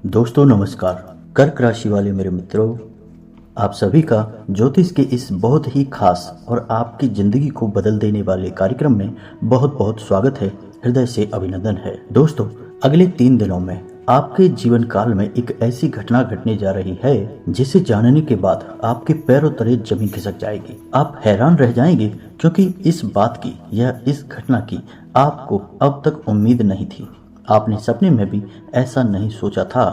दोस्तों नमस्कार। कर्क राशि वाले मेरे मित्रों, आप सभी का ज्योतिष के इस बहुत ही खास और आपकी जिंदगी को बदल देने वाले कार्यक्रम में बहुत बहुत स्वागत है, हृदय से अभिनंदन है। दोस्तों, अगले 3 दिनों में आपके जीवन काल में एक ऐसी घटना घटने जा रही है जिसे जानने के बाद आपके पैरों तले जमीन खिसक जाएगी। आप हैरान रह जाएंगे क्योंकि इस बात की या इस घटना की आपको अब तक उम्मीद नहीं थी। आपने सपने में भी ऐसा नहीं सोचा था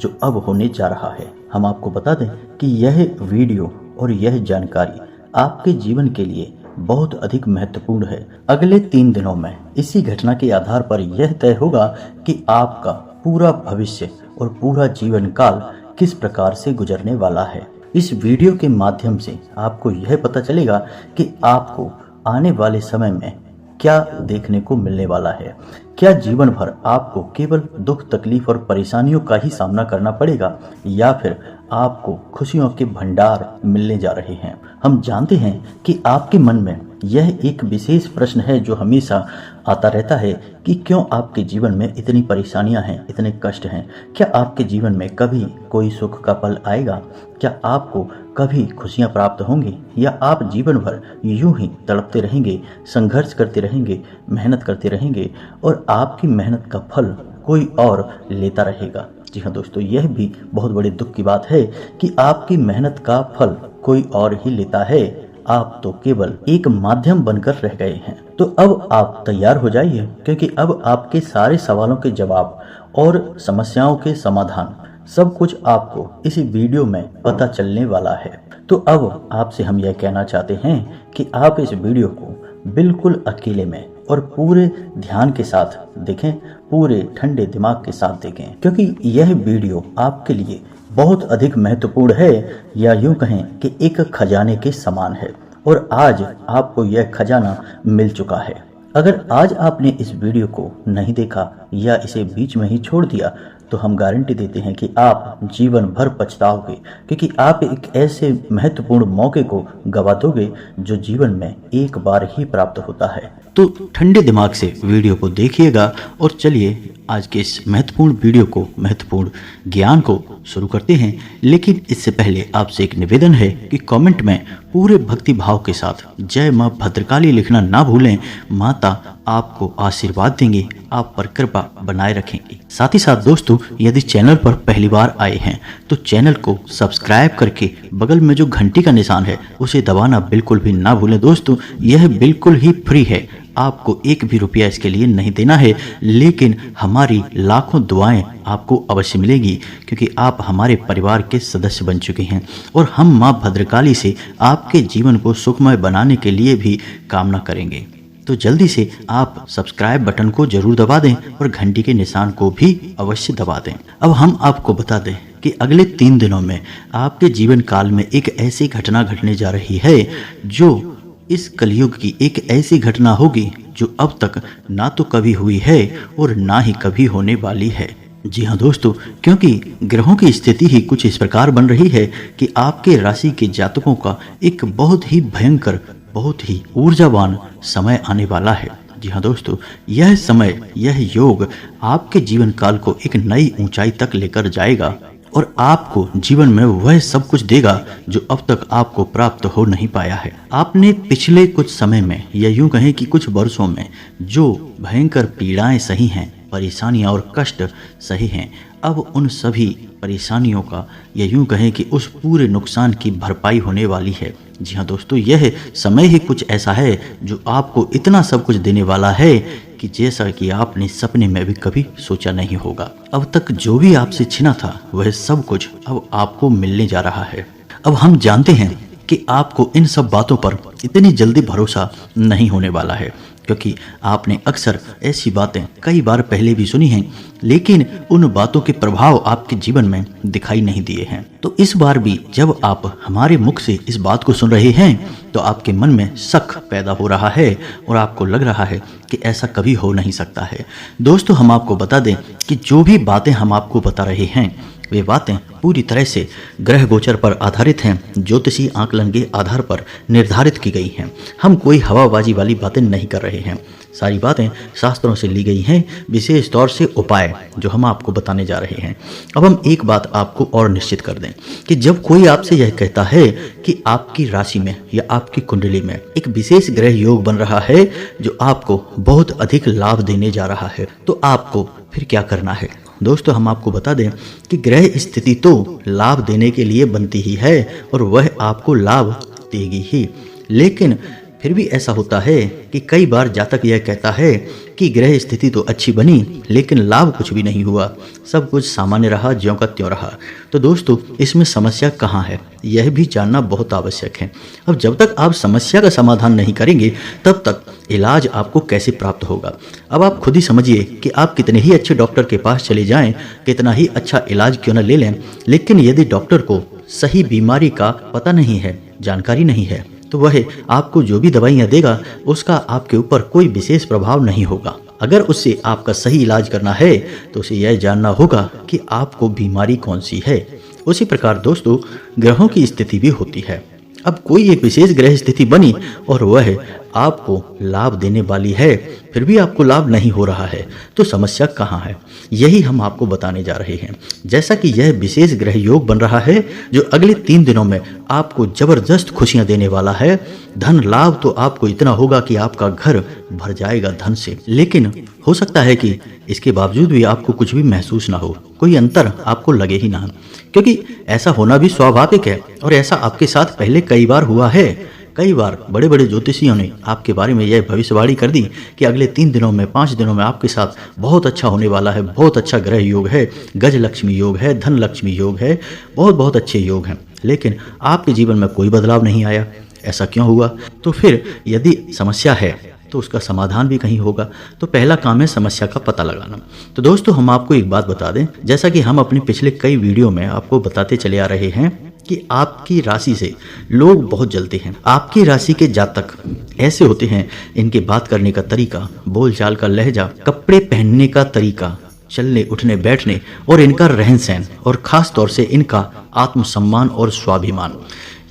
जो अब होने जा रहा है। हम आपको बता दें कि यह वीडियो और यह जानकारी आपके जीवन के लिए बहुत अधिक महत्वपूर्ण है। अगले 3 दिनों में इसी घटना के आधार पर यह तय होगा कि आपका पूरा भविष्य और पूरा जीवन काल किस प्रकार से गुजरने वाला है। इस वीडियो के माध्यम से आपको यह पता चलेगा कि आपको आने वाले समय में क्या देखने को मिलने वाला है। क्या जीवन भर आपको केवल दुख, तकलीफ और परेशानियों का ही सामना करना पड़ेगा या फिर आपको खुशियों के भंडार मिलने जा रहे हैं। हम जानते हैं कि आपके मन में यह एक विशेष प्रश्न है जो हमेशा आता रहता है कि क्यों आपके जीवन में इतनी परेशानियां हैं, इतने कष्ट हैं। क्या आपके जीवन में कभी कोई सुख का पल आएगा? क्या आपको कभी खुशियां प्राप्त होंगी या आप जीवन भर यूं ही तड़पते रहेंगे, संघर्ष करते रहेंगे, मेहनत करते रहेंगे और आपकी मेहनत का फल कोई और लेता रहेगा। जी हाँ दोस्तों, यह भी बहुत बड़े दुख की बात है कि आपकी मेहनत का फल कोई और ही लेता है। आप तो केवल एक माध्यम बनकर रह गए हैं। तो अब आप तैयार हो जाइए क्योंकि अब आपके सारे सवालों के जवाब और समस्याओं के समाधान सब कुछ आपको इस वीडियो में पता चलने वाला है। तो अब आपसे हम यह कहना चाहते हैं कि आप इस वीडियो को बिल्कुल अकेले में और पूरे ध्यान के साथ देखें, पूरे ठंडे दिमाग के साथ देखें, क्योंकि यह वीडियो आपके लिए बहुत अधिक महत्वपूर्ण है या यूं कहें कि एक खजाने के समान है। और आज आपको यह खजाना मिल चुका है। अगर आज आपने इस वीडियो को नहीं देखा या इसे बीच में ही छोड़ दिया तो हम गारंटी देते हैं कि आप जीवन भर पछताओगे, क्योंकि आप एक ऐसे महत्वपूर्ण मौके को गवा दोगे जो जीवन में एक बार ही प्राप्त होता है। तो ठंडे दिमाग से वीडियो को देखिएगा और चलिए आज के इस महत्वपूर्ण वीडियो को, महत्वपूर्ण ज्ञान को शुरू करते हैं। लेकिन इससे पहले आपसे एक निवेदन है कि कमेंट में पूरे भक्ति भाव के साथ जय मां भद्रकाली लिखना ना भूलें। माता आपको आशीर्वाद देंगी, आप पर कृपा बनाए रखेंगी। साथ ही साथ दोस्तों, यदि चैनल पर पहली बार आए हैं तो चैनल को सब्सक्राइब करके बगल में जो घंटी का निशान है उसे दबाना बिल्कुल भी ना भूलें। दोस्तों, यह बिल्कुल ही फ्री है, आपको 1 भी रुपया इसके लिए नहीं देना है, लेकिन हमारी लाखों दुआएं आपको अवश्य मिलेगी क्योंकि आप हमारे परिवार के सदस्य बन चुके हैं और हम मां भद्रकाली से आपके जीवन को सुखमय बनाने के लिए भी कामना करेंगे। तो जल्दी से आप सब्सक्राइब बटन को जरूर दबा दें और घंटी के निशान को भी अवश्य दबा दें। अब हम आपको बता दें कि अगले 3 दिनों में आपके जीवन काल में एक ऐसी घटना घटने जा रही है जो इस कलयुग की एक ऐसी घटना होगी जो अब तक ना तो कभी हुई है और ना ही कभी होने वाली है। जी हाँ दोस्तों, क्योंकि ग्रहों की स्थिति ही कुछ इस प्रकार बन रही है कि आपके राशि के जातकों का एक बहुत ही भयंकर, बहुत ही ऊर्जावान समय आने वाला है। जी हाँ दोस्तों, यह समय, यह योग आपके जीवन काल को एक नई ऊंचाई तक लेकर जाएगा और आपको जीवन में वह सब कुछ देगा जो अब तक आपको प्राप्त हो नहीं पाया है। आपने पिछले कुछ समय में या यूं कहें कि कुछ वर्षों में जो भयंकर पीड़ाएं सही हैं, परेशानियां और कष्ट सही हैं, अब उन सभी परेशानियों का या यूं कहें कि उस पूरे नुकसान की भरपाई होने वाली है। जी हाँ दोस्तों, यह समय ही कुछ ऐसा है जो आपको इतना सब कुछ देने वाला है कि जैसा कि आपने सपने में भी कभी सोचा नहीं होगा। अब तक जो भी आपसे छिना था वह सब कुछ अब आपको मिलने जा रहा है। अब हम जानते हैं कि आपको इन सब बातों पर इतनी जल्दी भरोसा नहीं होने वाला है क्योंकि आपने अक्सर ऐसी बातें कई बार पहले भी सुनी हैं, लेकिन उन बातों के प्रभाव आपके जीवन में दिखाई नहीं दिए हैं। तो इस बार भी जब आप हमारे मुख से इस बात को सुन रहे हैं तो आपके मन में शक पैदा हो रहा है और आपको लग रहा है कि ऐसा कभी हो नहीं सकता है। दोस्तों, हम आपको बता दें कि जो भी बातें हम आपको बता रहे हैं वे बातें पूरी तरह से ग्रह गोचर पर आधारित हैं, ज्योतिषी आकलन के आधार पर निर्धारित की गई हैं। हम कोई हवाबाजी वाली बातें नहीं कर रहे हैं। सारी बातें शास्त्रों से ली गई हैं, विशेष तौर से उपाय जो हम आपको बताने जा रहे हैं। अब हम एक बात आपको और निश्चित कर दें कि जब कोई आपसे यह कहता है कि आपकी राशि में या आपकी कुंडली में एक विशेष ग्रह योग बन रहा है जो आपको बहुत अधिक लाभ देने जा रहा है, तो आपको फिर क्या करना है? दोस्तों, हम आपको बता दें कि ग्रह स्थिति तो लाभ देने के लिए बनती ही है और वह आपको लाभ देगी ही, लेकिन फिर भी ऐसा होता है कि कई बार जातक यह कहता है कि ग्रह स्थिति तो अच्छी बनी लेकिन लाभ कुछ भी नहीं हुआ, सब कुछ सामान्य रहा, ज्यों का त्यों रहा। तो दोस्तों, इसमें समस्या कहाँ है यह भी जानना बहुत आवश्यक है। अब जब तक आप समस्या का समाधान नहीं करेंगे तब तक इलाज आपको कैसे प्राप्त होगा? अब आप खुद ही समझिए कि आप कितने ही अच्छे डॉक्टर के पास चले जाएं, कितना ही अच्छा इलाज क्यों न ले लें, लेकिन यदि डॉक्टर को सही बीमारी का पता नहीं है, जानकारी नहीं है, तो वह आपको जो भी दवाइयाँ देगा उसका आपके ऊपर कोई विशेष प्रभाव नहीं होगा। अगर उससे आपका सही इलाज करना है तो उसे यह जानना होगा कि आपको बीमारी कौन सी है। उसी प्रकार दोस्तों, ग्रहों की स्थिति भी होती है। अब कोई एक विशेष ग्रह स्थिति बनी और वह आपको लाभ देने वाली है, फिर भी आपको लाभ नहीं हो रहा है, तो समस्या कहाँ है? यही हम आपको बताने जा रहे हैं। जैसा कि यह विशेष ग्रह योग बन रहा है जो अगले 3 दिनों में आपको जबरदस्त खुशियां देने वाला है। धन लाभ तो आपको इतना होगा कि आपका घर भर जाएगा धन से, लेकिन हो सकता है कि इसके बावजूद भी आपको कुछ भी महसूस ना हो, कोई अंतर आपको लगे ही ना, क्योंकि ऐसा होना भी स्वाभाविक है और ऐसा आपके साथ पहले कई बार हुआ है। कई बार बड़े बड़े ज्योतिषियों ने आपके बारे में यह भविष्यवाणी कर दी कि अगले 3 दिनों में 5 दिनों में आपके साथ बहुत अच्छा होने वाला है, बहुत अच्छा ग्रह योग है, गज लक्ष्मी योग है, धन लक्ष्मी योग है, बहुत बहुत अच्छे योग हैं, लेकिन आपके जीवन में कोई बदलाव नहीं आया। ऐसा क्यों हुआ? तो फिर यदि समस्या है तो उसका समाधान भी कहीं होगा। तो पहला काम है समस्या का पता लगाना। तो दोस्तों, हम आपको एक बात बता दें, जैसा कि हम अपने पिछले कई वीडियो में आपको बताते चले आ रहे हैं कि आपकी राशि से लोग बहुत जलते हैं। आपकी राशि के जातक ऐसे होते हैं, इनके बात करने का तरीका, बोलचाल का लहजा, कपड़े पहनने का तरीका, चलने उठने बैठने और इनका रहन सहन और खास तौर से इनका आत्मसम्मान और स्वाभिमान,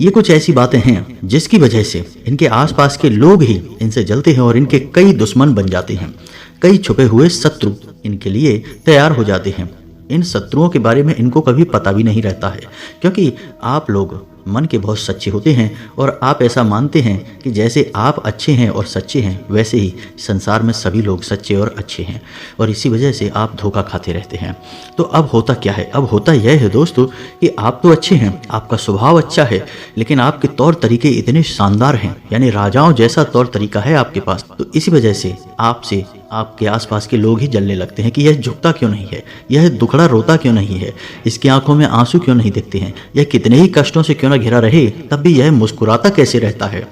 ये कुछ ऐसी बातें हैं जिसकी वजह से इनके आसपास के लोग ही इनसे जलते हैं और इनके कई दुश्मन बन जाते हैं। कई छुपे हुए शत्रु इनके लिए तैयार हो जाते हैं। इन शत्रुओं के बारे में इनको कभी पता भी नहीं रहता है, क्योंकि आप लोग मन के बहुत सच्चे होते हैं और आप ऐसा मानते हैं कि जैसे आप अच्छे हैं और सच्चे हैं, वैसे ही संसार में सभी लोग सच्चे और अच्छे हैं, और इसी वजह से आप धोखा खाते रहते हैं। तो अब होता क्या है? अब होता यह है दोस्तों कि आप तो अच्छे हैं, आपका स्वभाव अच्छा है, लेकिन आपके तौर तरीके इतने शानदार हैं, यानी राजाओं जैसा तौर तरीका है आपके पास। तो इसी वजह से आपसे आपके आसपास के लोग ही जलने लगते हैं कि यह झुकता क्यों नहीं है, यह दुखड़ा रोता क्यों नहीं है, इसकी आंखों में आंसू क्यों नहीं दिखते हैं, यह कितने ही कष्टों से क्यों न घिरा रहे तब भी यह मुस्कुराता कैसे रहता है।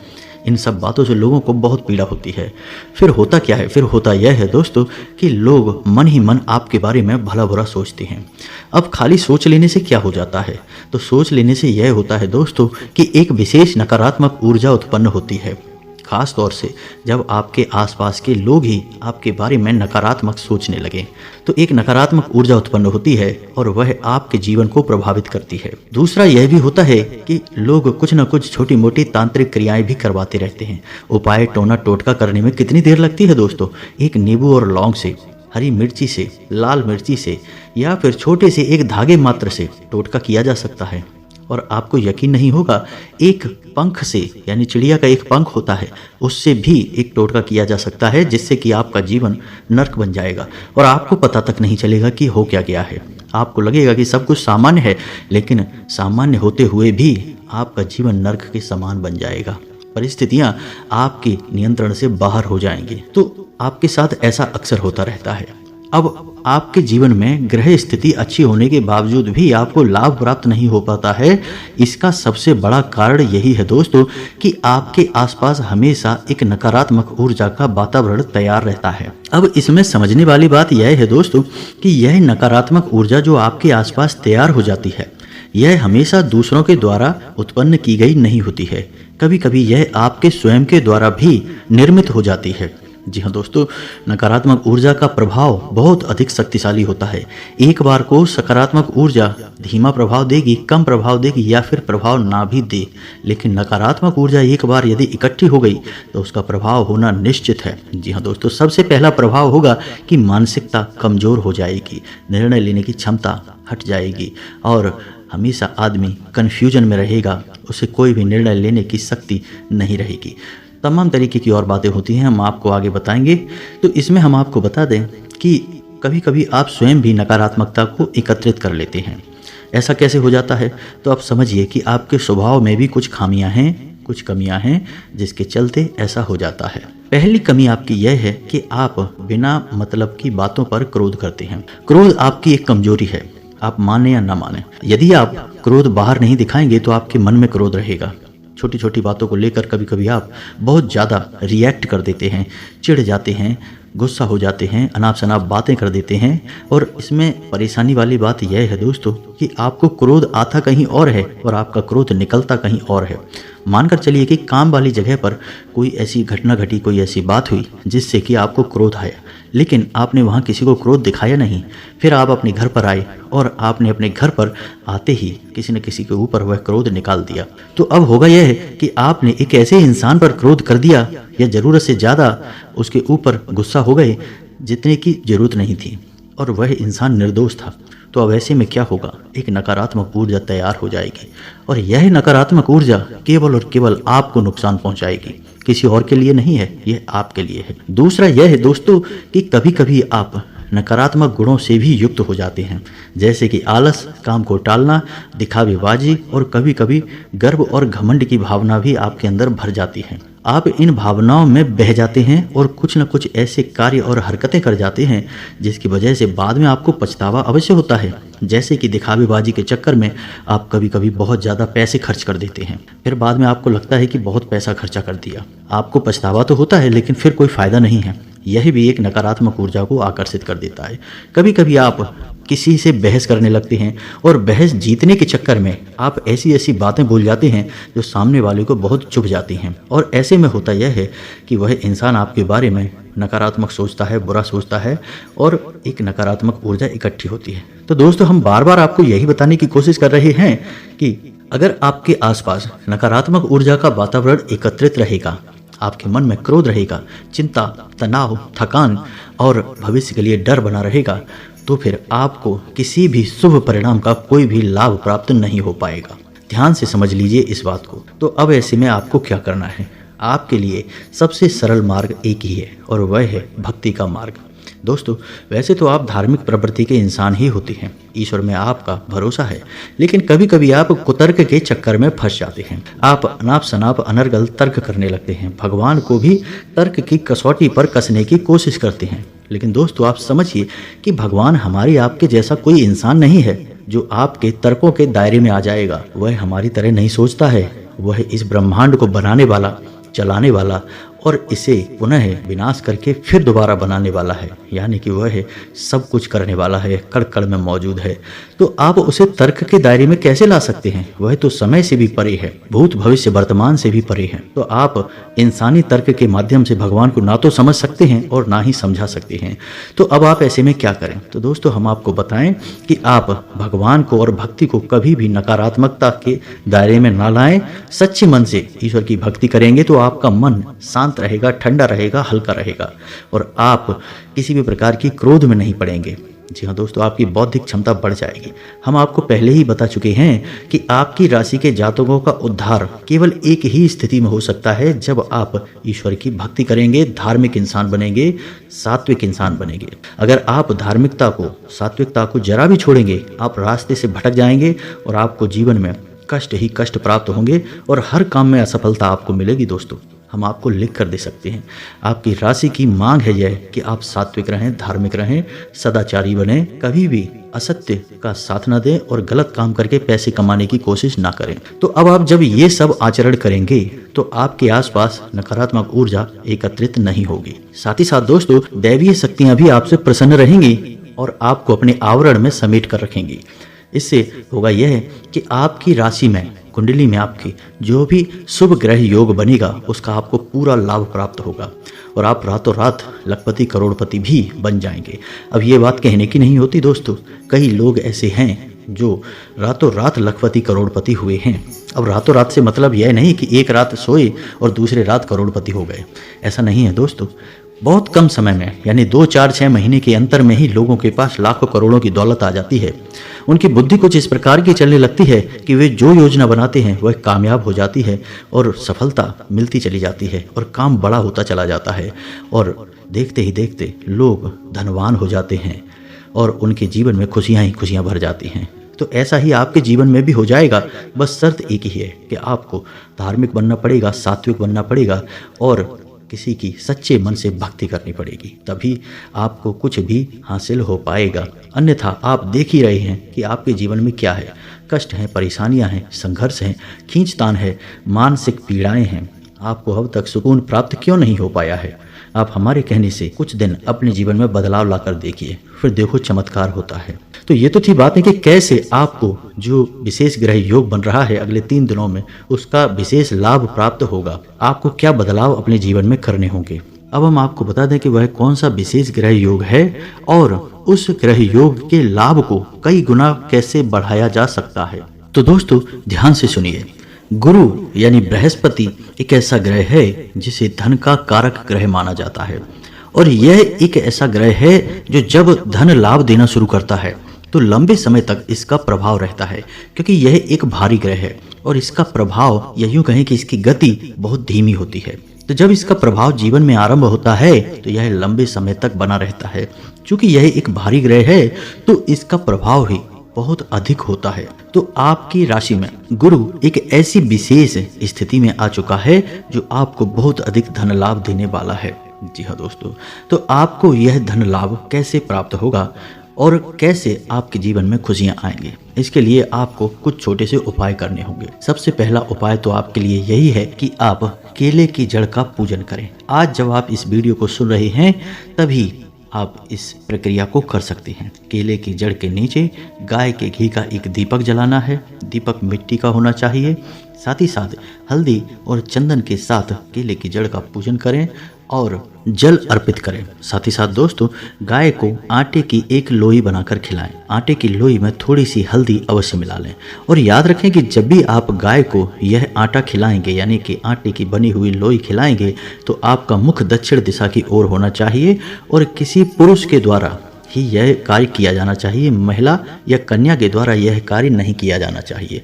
इन सब बातों से लोगों को बहुत पीड़ा होती है। फिर होता क्या है? फिर होता यह है दोस्तों कि लोग मन ही मन आपके बारे में भला बुरा सोचते हैं। अब खाली सोच लेने से क्या हो जाता है? तो सोच लेने से यह होता है दोस्तों कि एक विशेष नकारात्मक ऊर्जा उत्पन्न होती है, खास तौर से जब आपके आसपास के लोग ही आपके बारे में नकारात्मक सोचने लगे, तो एक नकारात्मक ऊर्जा उत्पन्न होती है और वह आपके जीवन को प्रभावित करती है। दूसरा यह भी होता है कि लोग कुछ न कुछ छोटी मोटी तांत्रिक क्रियाएं भी करवाते रहते हैं। उपाय टोना टोटका करने में कितनी देर लगती है दोस्तों? एक नींबू और लौंग से, हरी मिर्ची से, लाल मिर्ची से या फिर छोटे से एक धागे मात्र से टोटका किया जा सकता है। और आपको यकीन नहीं होगा, एक पंख से, यानी चिड़िया का एक पंख होता है, उससे भी एक टोटका किया जा सकता है, जिससे कि आपका जीवन नर्क बन जाएगा और आपको पता तक नहीं चलेगा कि हो क्या गया है। आपको लगेगा कि सब कुछ सामान्य है, लेकिन सामान्य होते हुए भी आपका जीवन नर्क के समान बन जाएगा। परिस्थितियां आपके नियंत्रण से बाहर हो जाएंगी। तो आपके साथ ऐसा अक्सर होता रहता है। अब आपके जीवन में ग्रह स्थिति अच्छी होने के बावजूद भी आपको लाभ प्राप्त नहीं हो पाता है। इसका सबसे बड़ा कारण यही है दोस्तों कि आपके आसपास हमेशा एक नकारात्मक ऊर्जा का वातावरण तैयार रहता है। अब इसमें समझने वाली बात यह है दोस्तों कि यह नकारात्मक ऊर्जा जो आपके आसपास तैयार हो जाती है, यह हमेशा दूसरों के द्वारा उत्पन्न की गई नहीं होती है। कभी कभी यह आपके स्वयं के द्वारा भी निर्मित हो जाती है। जी हाँ दोस्तों, नकारात्मक ऊर्जा का प्रभाव बहुत अधिक शक्तिशाली होता है। एक बार को सकारात्मक ऊर्जा धीमा प्रभाव देगी, कम प्रभाव देगी या फिर प्रभाव ना भी दे, लेकिन नकारात्मक ऊर्जा एक बार यदि इकट्ठी हो गई तो उसका प्रभाव होना निश्चित है। जी हाँ दोस्तों, सबसे पहला प्रभाव होगा कि मानसिकता कमजोर हो जाएगी, निर्णय लेने की क्षमता हट जाएगी और हमेशा आदमी कन्फ्यूजन में रहेगा, उसे कोई भी निर्णय लेने की शक्ति नहीं रहेगी। तमाम तरीके की और बातें होती हैं, हम आपको आगे बताएंगे। तो इसमें हम आपको बता दें कि कभी कभी आप स्वयं भी नकारात्मकता को एकत्रित कर लेते हैं। ऐसा कैसे हो जाता है? तो आप समझिए कि आपके स्वभाव में भी कुछ खामियां हैं, कुछ कमियां हैं, जिसके चलते ऐसा हो जाता है। पहली कमी आपकी यह है कि आप बिना मतलब की बातों पर क्रोध करते हैं। क्रोध आपकी एक कमजोरी है, आप माने या ना माने। यदि आप क्रोध बाहर नहीं दिखाएंगे तो आपके मन में क्रोध रहेगा। छोटी छोटी बातों को लेकर कभी कभी आप बहुत ज़्यादा रिएक्ट कर देते हैं, चिढ़ जाते हैं, गुस्सा हो जाते हैं, अनाप शनाप बातें कर देते हैं। और इसमें परेशानी वाली बात यह है दोस्तों कि आपको क्रोध आता कहीं और है और आपका क्रोध निकलता कहीं और है। मानकर चलिए कि काम वाली जगह पर कोई ऐसी घटना घटी, कोई ऐसी बात हुई जिससे कि आपको क्रोध आया, लेकिन आपने वहाँ किसी को क्रोध दिखाया नहीं। फिर आप अपने घर पर आए और आपने अपने घर पर आते ही किसी न किसी के ऊपर वह क्रोध निकाल दिया। तो अब होगा यह है कि आपने एक ऐसे इंसान पर क्रोध कर दिया या ज़रूरत से ज़्यादा उसके ऊपर गुस्सा हो गए जितने की ज़रूरत नहीं थी, और वह इंसान निर्दोष था। तो अब ऐसे में क्या होगा? एक नकारात्मक ऊर्जा तैयार हो जाएगी और यह नकारात्मक ऊर्जा केवल और केवल आपको नुकसान पहुंचाएगी, किसी और के लिए नहीं है, यह आपके लिए है। दूसरा यह है दोस्तों कि कभी कभी आप नकारात्मक गुणों से भी युक्त हो जाते हैं, जैसे कि आलस, काम को टालना, दिखावेबाजी और कभी कभी गर्व और घमंड की भावना भी आपके अंदर भर जाती है। आप इन भावनाओं में बह जाते हैं और कुछ न कुछ ऐसे कार्य और हरकतें कर जाते हैं जिसकी वजह से बाद में आपको पछतावा अवश्य होता है। जैसे कि दिखावेबाजी के चक्कर में आप कभी कभी बहुत ज़्यादा पैसे खर्च कर देते हैं, फिर बाद में आपको लगता है कि बहुत पैसा खर्चा कर दिया। आपको पछतावा तो होता है लेकिन फिर कोई फ़ायदा नहीं है। यह भी एक नकारात्मक ऊर्जा को आकर्षित कर देता है। कभी कभी आप किसी से बहस करने लगते हैं और बहस जीतने के चक्कर में आप ऐसी ऐसी बातें बोल जाते हैं जो सामने वाले को बहुत चुभ जाती हैं, और ऐसे में होता यह है कि वह इंसान आपके बारे में नकारात्मक सोचता है, बुरा सोचता है और एक नकारात्मक ऊर्जा इकट्ठी होती है। तो दोस्तों, हम बार बार आपको यही बताने की कोशिश कर रहे हैं कि अगर आपके आसपास नकारात्मक ऊर्जा का वातावरण एकत्रित रहेगा, आपके मन में क्रोध रहेगा, चिंता, तनाव, थकान और भविष्य के लिए डर बना रहेगा, तो फिर आपको किसी भी शुभ परिणाम का कोई भी लाभ प्राप्त नहीं हो पाएगा। ध्यान से समझ लीजिए इस बात को। तो अब ऐसे में आपको क्या करना है? आपके लिए सबसे सरल मार्ग एक ही है और वह है भक्ति का मार्ग। दोस्तों, वैसे तो आप धार्मिक प्रवृत्ति के इंसान ही होते हैं, ईश्वर में आपका भरोसा है, लेकिन कभी कभी आप कुतर्क के चक्कर में फंस जाते हैं। आप अनाप शनाप अनर्गल तर्क करने लगते हैं, भगवान को भी तर्क की कसौटी पर कसने की कोशिश करते हैं। लेकिन दोस्तों, आप समझिए कि भगवान हमारी आपके जैसा कोई इंसान नहीं है जो आपके तर्कों के दायरे में आ जाएगा। वह हमारी तरह नहीं सोचता है। वह इस ब्रह्मांड को बनाने वाला, चलाने वाला और इसे पुनः विनाश करके फिर दोबारा बनाने वाला है, यानी कि वह सब कुछ करने वाला है, कण कण में मौजूद है। तो आप उसे तर्क के दायरे में कैसे ला सकते हैं? वह तो समय से भी परे है, भूत भविष्य वर्तमान से भी परे है। तो आप इंसानी तर्क के माध्यम से भगवान को ना तो समझ सकते हैं और ना ही समझा सकते हैं। तो अब आप ऐसे में क्या करें? तो दोस्तों, हम आपको बताएं कि आप भगवान को और भक्ति को कभी भी नकारात्मकता के दायरे में ना लाएं। सच्चे मन से ईश्वर की भक्ति करेंगे तो आपका मन शांत रहेगा, ठंडा रहेगा, हल्का रहेगा और आप किसी भी प्रकार की क्रोध में नहीं पड़ेंगे। जी हाँ दोस्तों, आपकी बौद्धिक क्षमता बढ़ जाएगी। हम आपको पहले ही बता चुके हैं कि आपकी राशि के जातकों का उद्धार केवल एक ही स्थिति में हो सकता है, जब आप ईश्वर की भक्ति करेंगे, धार्मिक इंसान बनेंगे, सात्विक इंसान बनेंगे। अगर आप धार्मिकता को, सात्विकता को जरा भी छोड़ेंगे, आप रास्ते से भटक जाएंगे और आपको जीवन में कष्ट ही कष्ट प्राप्त होंगे और हर काम में असफलता आपको मिलेगी। दोस्तों, हम आपको लिख कर दे सकते हैं। आपकी राशि की मांग है यह कि आप सात्विक रहें, धार्मिक रहें, सदाचारी बने, कभी भी असत्य का साथ न दें और गलत काम करके पैसे कमाने की कोशिश ना करें। तो अब आप जब ये सब आचरण करेंगे तो आपके आसपास नकारात्मक ऊर्जा एकत्रित नहीं होगी। साथ ही साथ दोस्तों, दैवीय शक्तियां भी आपसे प्रसन्न रहेंगी और आपको अपने आवरण में समेट कर रखेंगी। इससे होगा यह कि आपकी राशि में कुंडली में आपकी जो भी शुभ ग्रह योग बनेगा उसका आपको पूरा लाभ प्राप्त होगा और आप रातों रात लखपति करोड़पति भी बन जाएंगे। अब ये बात कहने की नहीं होती दोस्तों, कई लोग ऐसे हैं जो रातों रात लखपति करोड़पति हुए हैं। अब रातों रात से मतलब यह नहीं कि एक रात सोए और दूसरे रात करोड़पति हो गए, ऐसा नहीं है दोस्तों। बहुत कम समय में यानी 2, 4, 6 महीने के अंतर में ही लोगों के पास लाखों करोड़ों की दौलत आ जाती है। उनकी बुद्धि कुछ इस प्रकार की चलने लगती है कि वे जो योजना बनाते हैं वह कामयाब हो जाती है और सफलता मिलती चली जाती है और काम बड़ा होता चला जाता है और देखते ही देखते लोग धनवान हो जाते हैं और उनके जीवन में खुशियां ही खुशियां भर जाती हैं। तो ऐसा ही आपके जीवन में भी हो जाएगा, बस शर्त एक ही है कि आपको धार्मिक बनना पड़ेगा, सात्विक बनना पड़ेगा और किसी की सच्चे मन से भक्ति करनी पड़ेगी, तभी आपको कुछ भी हासिल हो पाएगा। अन्यथा आप देख ही रहे हैं कि आपके जीवन में क्या है, कष्ट हैं, परेशानियां हैं, संघर्ष हैं, खींचतान है, मानसिक पीड़ाएं हैं। आपको अब तक सुकून प्राप्त क्यों नहीं हो पाया है? आप हमारे कहने से कुछ दिन अपने जीवन में बदलाव लाकर देखिए, फिर देखो चमत्कार होता है। तो ये तो थी बात है कि कैसे आपको जो विशेष ग्रह योग बन रहा है अगले 3 दिनों में उसका विशेष लाभ प्राप्त होगा, आपको क्या बदलाव अपने जीवन में करने होंगे। अब हम आपको बता दें कि वह कौन सा विशेष ग्रह योग है और उस ग्रह योग के लाभ को कई गुना कैसे बढ़ाया जा सकता है। तो दोस्तों ध्यान से सुनिए। गुरु यानी बृहस्पति एक ऐसा ग्रह है जिसे धन का कारक ग्रह माना जाता है और यह एक ऐसा ग्रह है जो जब धन लाभ देना शुरू करता है तो लंबे समय तक इसका प्रभाव रहता है, क्योंकि यह एक भारी ग्रह है और इसका प्रभाव या यूं कहें कि इसकी गति बहुत धीमी होती है। तो जब इसका प्रभाव जीवन में आरंभ होता है तो यह लंबे समय तक बना रहता है। क्योंकि यह एक भारी ग्रह है तो इसका प्रभाव ही बहुत अधिक होता है। तो आपकी राशि में गुरु एक ऐसी विशेष स्थिति में आ चुका है जो आपको बहुत अधिक धन लाभ देने वाला है। जी हाँ दोस्तों, तो आपको यह धन लाभ कैसे प्राप्त होगा और कैसे आपके जीवन में खुशियां आएंगे, इसके लिए आपको कुछ छोटे से उपाय करने होंगे। सबसे पहला उपाय तो आपके लिए यही है कि आप केले की जड़ का पूजन करें। आज जब आप इस वीडियो को सुन रहे हैं तभी आप इस प्रक्रिया को कर सकते हैं। केले की जड़ के नीचे गाय के घी का एक दीपक जलाना है। दीपक मिट्टी का होना चाहिए। साथ ही साथ हल्दी और चंदन के साथ केले की जड़ का पूजन करें और जल अर्पित करें। साथ ही साथ दोस्तों गाय को आटे की एक लोई बनाकर खिलाएं। आटे की लोई में थोड़ी सी हल्दी अवश्य मिला लें और याद रखें कि जब भी आप गाय को यह आटा खिलाएंगे यानी कि आटे की बनी हुई लोई खिलाएंगे तो आपका मुख दक्षिण दिशा की ओर होना चाहिए और किसी पुरुष के द्वारा ही यह कार्य किया जाना चाहिए। महिला या कन्या के द्वारा यह कार्य नहीं किया जाना चाहिए।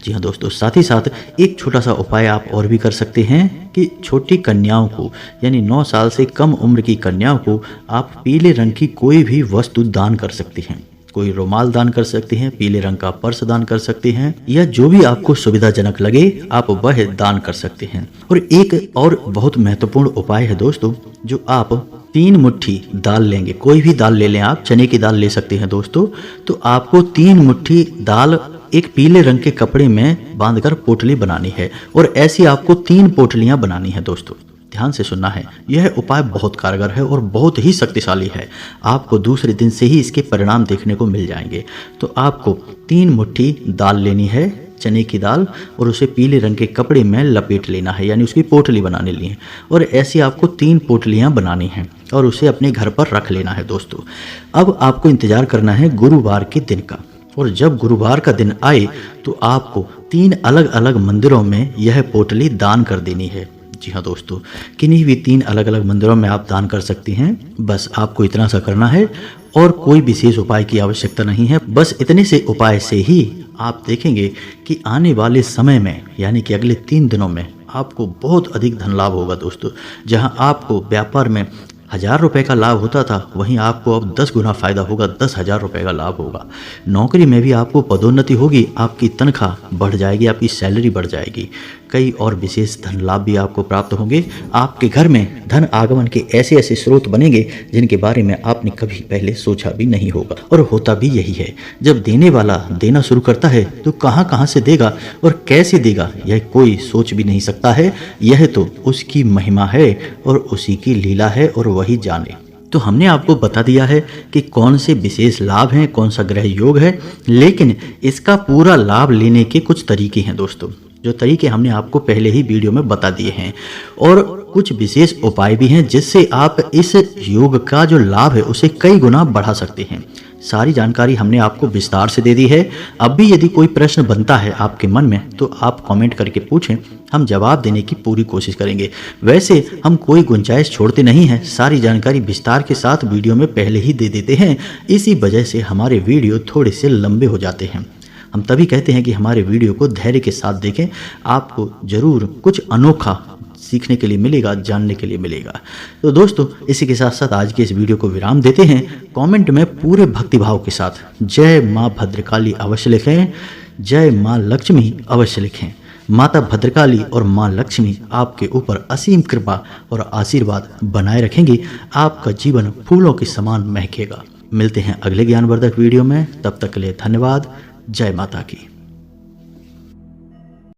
जी हाँ दोस्तों, साथ ही साथ एक छोटा सा उपाय आप और भी कर सकते हैं कि छोटी कन्याओं को यानी 9 साल से कम उम्र की कन्याओं को आप पीले रंग की कोई भी वस्तु दान कर सकते हैं। कोई रुमाल दान कर सकते हैं, पीले रंग का पर्स दान कर सकते हैं या जो भी आपको सुविधाजनक लगे आप वह दान कर सकते हैं। और एक और बहुत महत्वपूर्ण उपाय है दोस्तों, जो आप 3 मुट्ठी दाल लेंगे। कोई भी दाल ले लें, आप चने की दाल ले सकते हैं दोस्तों। तो आपको 3 मुट्ठी दाल एक पीले रंग के कपड़े में बांधकर पोटली बनानी है और ऐसी आपको 3 पोटलियां बनानी है दोस्तों। ध्यान से सुनना है, यह उपाय बहुत कारगर है और बहुत ही शक्तिशाली है। आपको दूसरे दिन से ही इसके परिणाम देखने को मिल जाएंगे। तो आपको 3 मुट्ठी दाल लेनी है, चने की दाल, और उसे पीले रंग के कपड़े में लपेट लेना है यानी उसकी पोटली बनाने ली है और ऐसी आपको 3 पोटलियां बनानी हैं और उसे अपने घर पर रख लेना है दोस्तों। अब आपको इंतजार करना है गुरुवार के दिन का और जब गुरुवार का दिन आए तो आपको 3 अलग अलग मंदिरों में यह पोटली दान कर देनी है। जी हाँ दोस्तों, किन्हीं भी 3 अलग अलग मंदिरों में आप दान कर सकती हैं। बस आपको इतना सा करना है और कोई विशेष उपाय की आवश्यकता नहीं है। बस इतने से उपाय से ही आप देखेंगे कि आने वाले समय में यानी कि अगले 3 दिनों में आपको बहुत अधिक धन लाभ होगा दोस्तों। जहां आपको व्यापार में 1000 रुपए का लाभ होता था वहीं आपको अब 10 गुना फायदा होगा, 10,000 रुपए का लाभ होगा। नौकरी में भी आपको पदोन्नति होगी, आपकी तनख्वाह बढ़ जाएगी, आपकी सैलरी बढ़ जाएगी। कई और विशेष धन लाभ भी आपको प्राप्त होंगे। आपके घर में धन आगमन के ऐसे ऐसे स्रोत बनेंगे जिनके बारे में आपने कभी पहले सोचा भी नहीं होगा। और होता भी यही है, जब देने वाला देना शुरू करता है तो कहां कहां से देगा और कैसे देगा यह कोई सोच भी नहीं सकता है। यह तो उसकी महिमा है और उसी की लीला है और वही जाने। तो हमने आपको बता दिया है कि कौन से विशेष लाभ हैं, कौन सा ग्रह योग है, लेकिन इसका पूरा लाभ लेने के कुछ तरीके हैं दोस्तों, जो तरीके हमने आपको पहले ही वीडियो में बता दिए हैं, और कुछ विशेष उपाय भी हैं जिससे आप इस योग का जो लाभ है उसे कई गुना बढ़ा सकते हैं। सारी जानकारी हमने आपको विस्तार से दे दी है। अब भी यदि कोई प्रश्न बनता है आपके मन में तो आप कमेंट करके पूछें, हम जवाब देने की पूरी कोशिश करेंगे। वैसे हम कोई गुंजाइश छोड़ते नहीं हैं, सारी जानकारी विस्तार के साथ वीडियो में पहले ही दे देते हैं। इसी वजह से हमारे वीडियो थोड़े से लंबे हो जाते हैं। हम तभी कहते हैं कि हमारे वीडियो को धैर्य के साथ देखें, आपको ज़रूर कुछ अनोखा सीखने के लिए मिलेगा, जानने के लिए मिलेगा। तो दोस्तों इसी के साथ साथ आज के इस वीडियो को विराम देते हैं। कमेंट में पूरे भक्तिभाव के साथ जय माँ भद्रकाली अवश्य लिखें, जय माँ लक्ष्मी अवश्य लिखें। माता भद्रकाली और माँ लक्ष्मी आपके ऊपर असीम कृपा और आशीर्वाद बनाए रखेंगी। आपका जीवन फूलों के समान महकेगा। मिलते हैं अगले ज्ञानवर्धक वीडियो में, तब तक के लिए धन्यवाद। जय माता की।